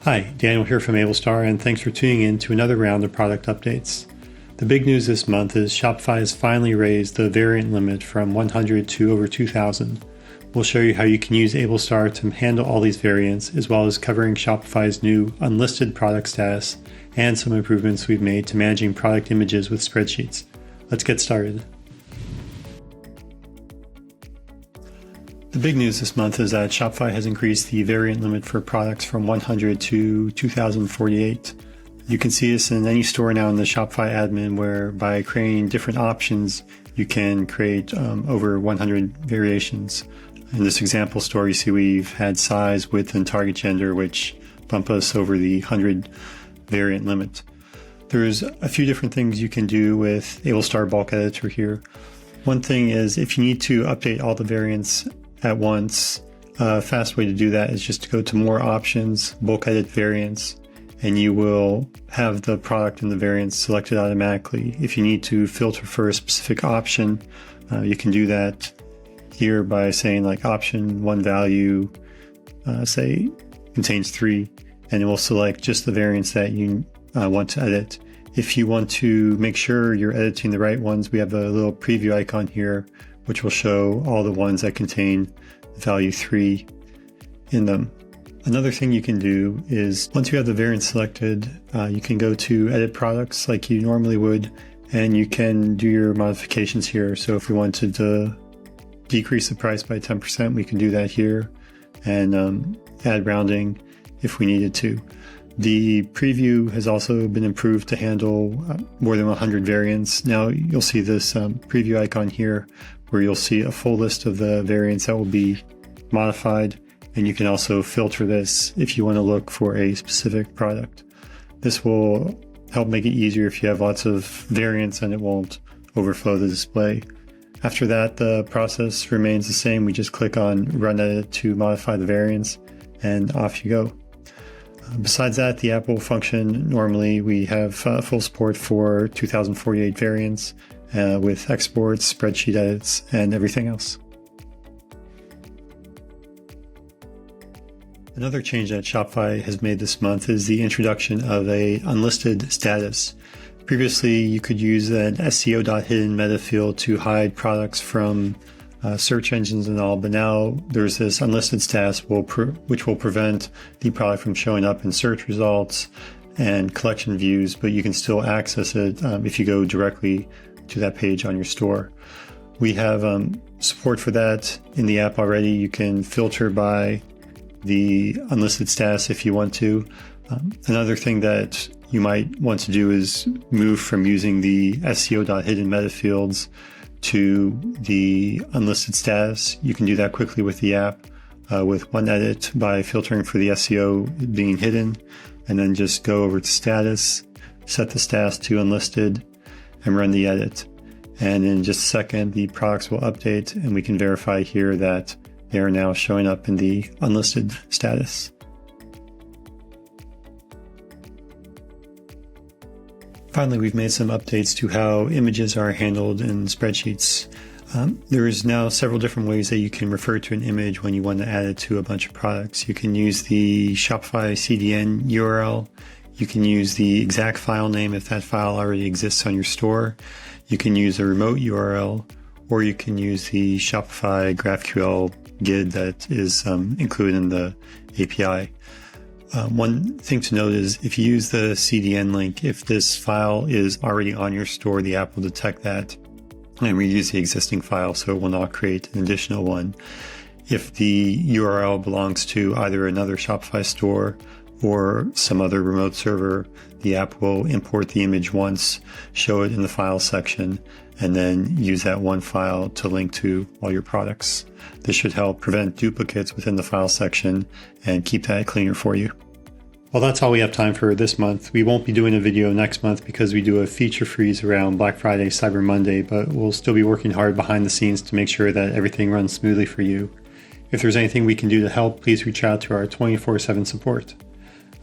Hi, Daniel here from Ablestar, and thanks for tuning in to another round of product updates. The big news this month is Shopify has finally raised the variant limit from 100 to over 2,000. We'll show you how you can use Ablestar to handle all these variants, as well as covering Shopify's new Unlisted product status and some improvements we've made to managing product images with spreadsheets. Let's get started. The big news this month is that Shopify has increased the variant limit for products from 100 to 2,048. You can see this in any store now in the Shopify admin, where by creating different options, you can create over 100 variations. In this example store, you see we've had size, width, and target gender, which bump us over the 100 variant limit. There's a few different things you can do with Ablestar Bulk Editor here. One thing is if you need to update all the variants at once, a fast way to do that is just to go to More Options, Bulk Edit Variants, and you will have the product and the variants selected automatically. If you need to filter for a specific option, you can do that here by saying like option one value, say contains 3, and it will select just the variants that you want to edit. If you want to make sure you're editing the right ones, we have a little preview icon here, which will show all the ones that contain value 3 in them. Another thing you can do is once you have the variant selected, you can go to Edit Products like you normally would, and you can do your modifications here. So if we wanted to decrease the price by 10%, we can do that here, and add rounding if we needed to. The preview has also been improved to handle more than 100 variants. Now you'll see this preview icon here where you'll see a full list of the variants that will be modified, and you can also filter this if you want to look for a specific product. This will help make it easier if you have lots of variants, and it won't overflow the display. After that, the process remains the same. We just click on Run Edit to modify the variants, and off you go. Besides that, the app will function normally. We have full support for 2048 variants with exports, spreadsheet edits, and everything else. Another change that Shopify has made this month is the introduction of a unlisted status. Previously, you could use an SEO.hidden meta field to hide products from search engines and all, but now there's this unlisted status which will prevent the product from showing up in search results and collection views, but you can still access it if you go directly to that page on your store. We have support for that in the app already. You can filter by the unlisted status if you want to. Another thing that you might want to do is move from using the SEO.hidden meta fields to the unlisted status. You can do that quickly with the app with one edit by filtering for the SEO being hidden, and then just go over to status, set the status to unlisted, and run the edit. And in just a second, the products will update, and we can verify here that they are now showing up in the unlisted status. Finally, we've made some updates to how images are handled in spreadsheets. There is now several different ways that you can refer to an image when you want to add it to a bunch of products. You can use the Shopify CDN URL. You can use the exact file name if that file already exists on your store. You can use a remote URL, or you can use the Shopify GraphQL GID that is included in the API. One thing to note is if you use the CDN link, if this file is already on your store, the app will detect that and reuse the existing file, so it will not create an additional one. If the URL belongs to either another Shopify store or some other remote server, the app will import the image once, show it in the file section, and then use that one file to link to all your products. This should help prevent duplicates within the file section and keep that cleaner for you. Well, that's all we have time for this month. We won't be doing a video next month because we do a feature freeze around Black Friday, Cyber Monday, but we'll still be working hard behind the scenes to make sure that everything runs smoothly for you. If there's anything we can do to help, please reach out to our 24/7 support.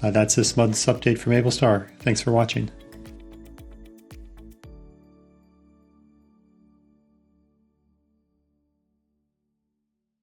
That's this month's update from Ablestar. Thanks for watching.